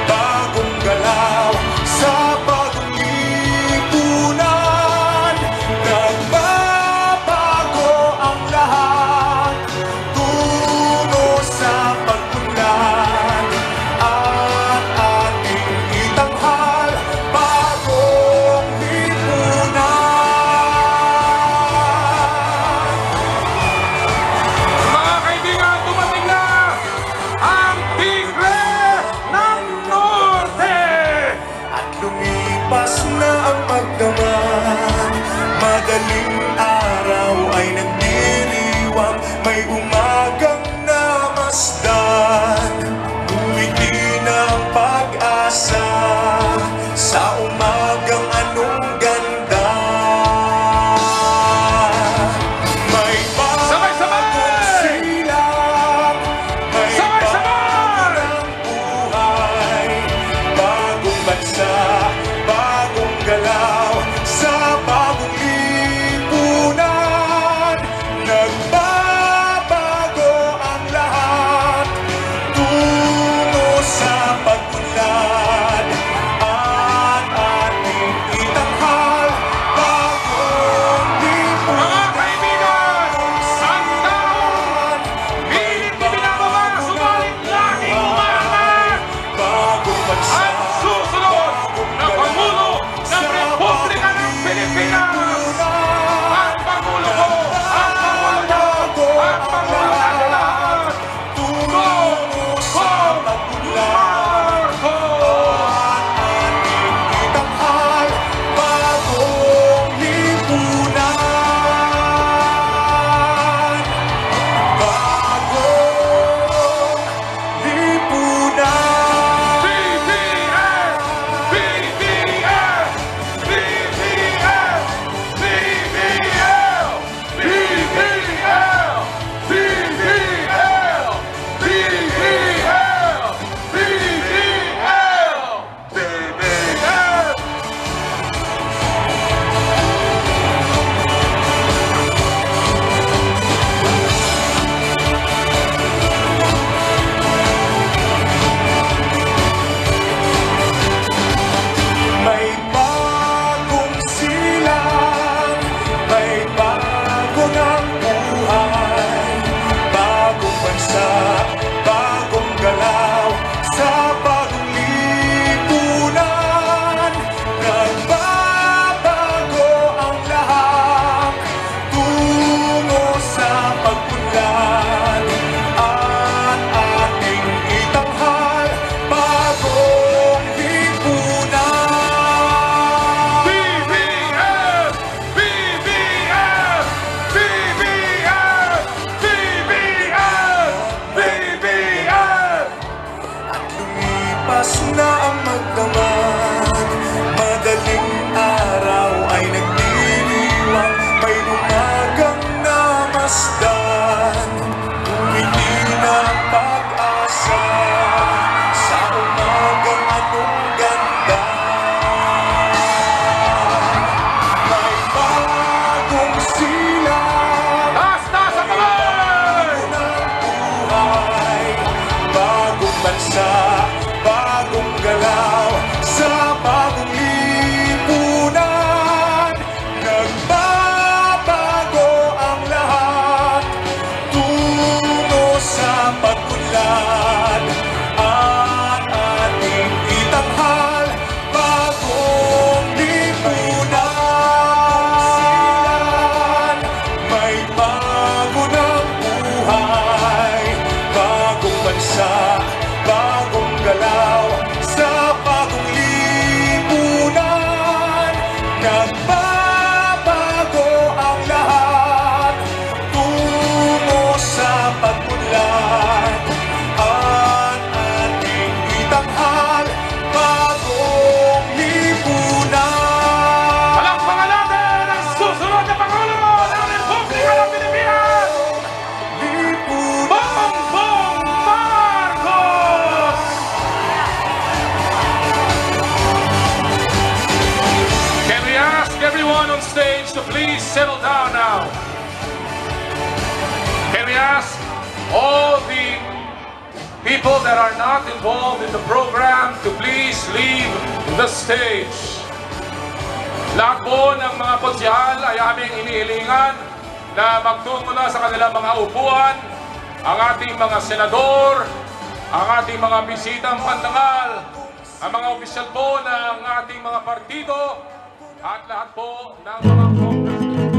bagong galaw sa bagong lipunan. Nagbabago ang lahat tungo sa pagpunlan at ating itanghal bagong lipunan. Mga kaibigan, dumating na ang Tigre ng Norte! At lumipas na ang magdamag, madaling araw ay nagdiriwang, may umagang namasdan. Umiti ng pag-asa sa umagang anong ganda. May Sabay-sabay! bagong silang, may Sabay-sabay! bagong buhay, bagong bansa, bagong galaw sa bagong lipunan. Nagbabago ang lahat tungo sa pag-unlad at ating itanghal bagong Mga lipunan. kaibigan, ang taong pilit ibinababa, subalit laging umaangat Bagong bansa, ang susunod na Pangulo ng Republika ng Pilipinas. Ang Pangulo ko, ang Pangulo niyo, ang Pangulo natin lahat. tungo sa pag-unlad Marcos! ating itanghal bagong lipunan. Bagong lipunan. BBM! BBM! BBM! BBM! BBM! BBM! BBM! BBM! BBM! May bagong silang, may bago ng buhay, bagong bansa, bagong galaw sa bagong lipunan. Nagbabago ang lahat tungo sa pag-unlad at ating itanghal bagong lipunan. BBM! BBM! BBM! BBM! BBM! At lumipas na ang magdamag, madaling araw ay nagdiriwang, may umagang namasdan. Umiti ng pag-asa sa umagang anong ganda. May bagong silang, Taas ang kamay! ng buhay, bagong bansa, bagong galaw sa bagong lipunan. Nagbabago ang lahat tungo sa pag-unlad at ating itanghal bagong lipunan. May bago ng buhay, bagong bansa, bagong galaw sa bagong lipunan. Nagbabago ang lahat tungo sa pag-unlad at ating itanghal bagong lipunan. Palakpakan natin ang susunod na Pangulo ng Republika ng Pilipinas! Bongbong Marcos! Can we ask everyone on stage to please settle down now? Can we ask all the people that are not involved in the program to please leave the stage. Lahat po ng mga konsyahal ay aming inihilingan na magtungo na sa kanilang mga upuan, ang ating mga senador, ang ating mga bisitang pandangal, ang mga opisyal po ng ating mga partido, at lahat po ng mga congressmen.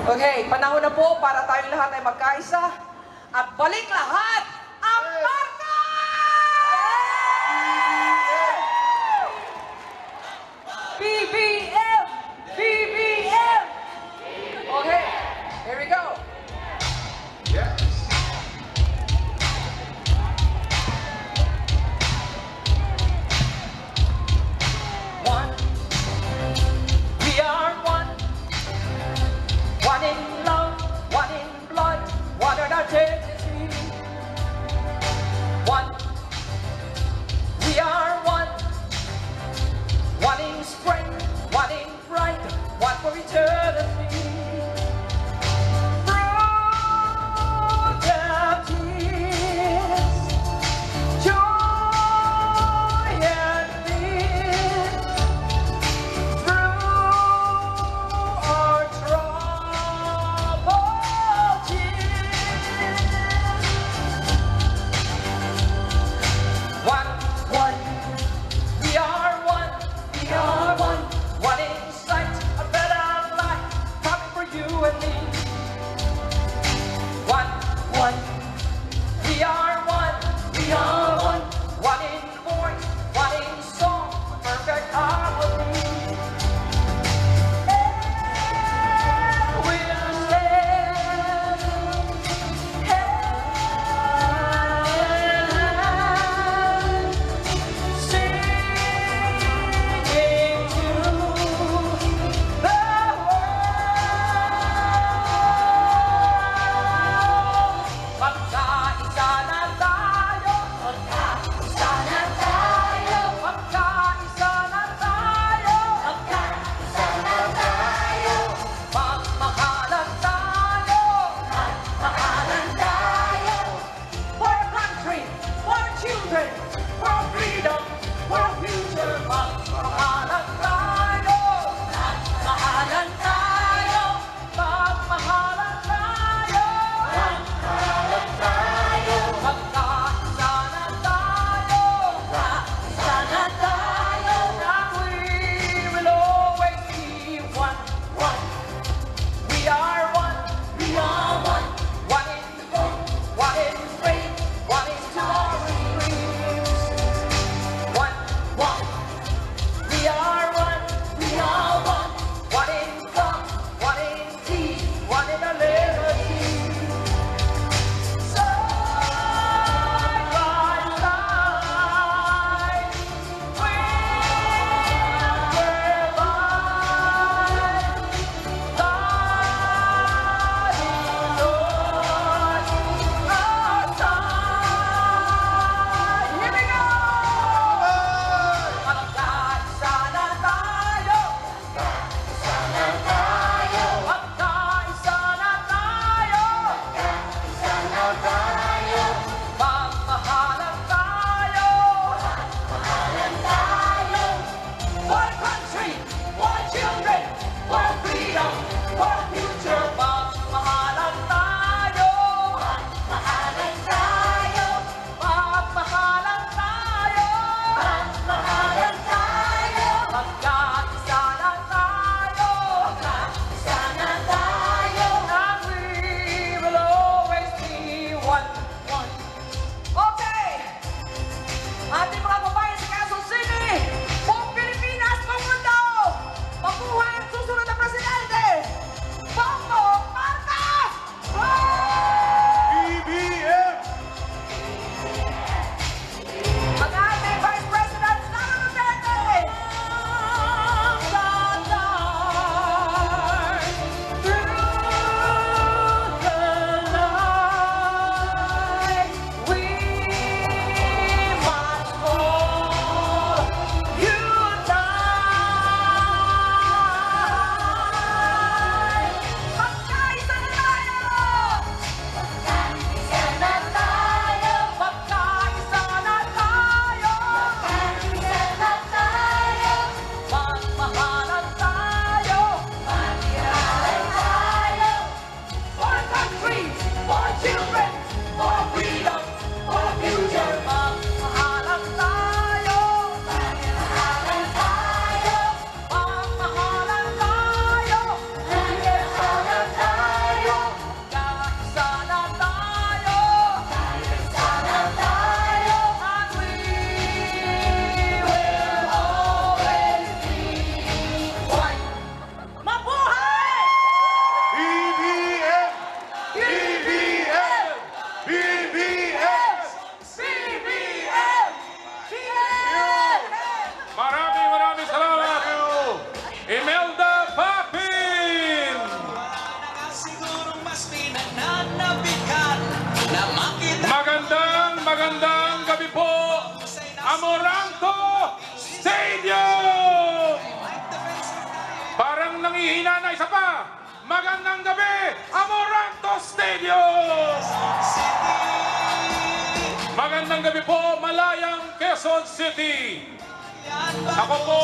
Okay, panahon na po para tayong lahat ay magkaisa at balik lahat ang marka! BBM! BBM! Okay, here we go. Yes. One, we are one. One in love, one in blood, one in our dignity. One, we are one. One in strength, one in isa pa, magandang gabi, Amoranto Stadium! Magandang gabi po, Malayang Quezon City! Ako po,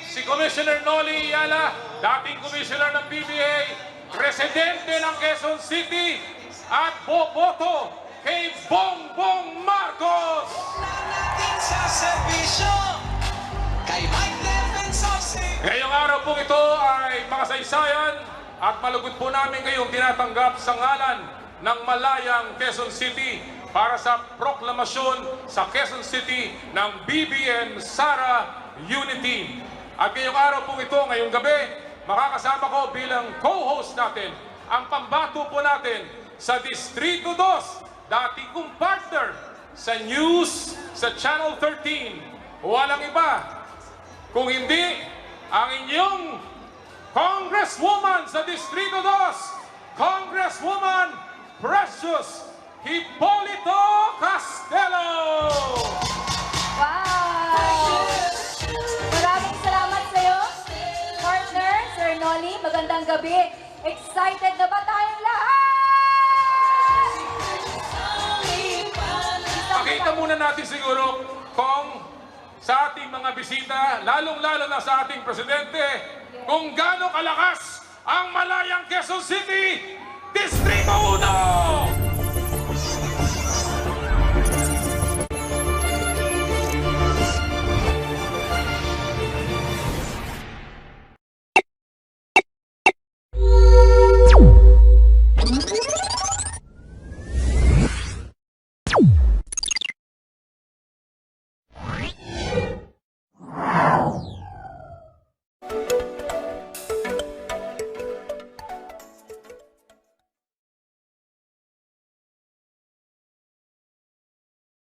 si Commissioner Noli Yala, dating Commissioner ng PBA, Presidente ng Quezon City, at boboto kay Bongbong Marcos! Ngayong araw po ito ay makasaysayan at malugod po namin kayong tinatanggap sa ngalan ng Malayang Quezon City para sa proklamasyon sa Quezon City ng BBM Sara UNITEAM. At ngayong araw po ito, ngayong gabi, makakasama ko bilang co-host natin ang pambato po natin sa Distrito 2, dating kong partner sa news sa Channel 13. Walang iba kung hindi ang inyong Congresswoman sa Distrito 2, Congresswoman Precious Hipolito Castelo! Wow! Maraming salamat sa iyo, partner, Sir Noli. Magandang gabi. Excited na ba tayong lahat? Pakita muna natin siguro kung sa ating mga bisita, lalong-lalo na sa ating presidente, kung gaano kalakas ang Malayang Quezon City, Distrito 1!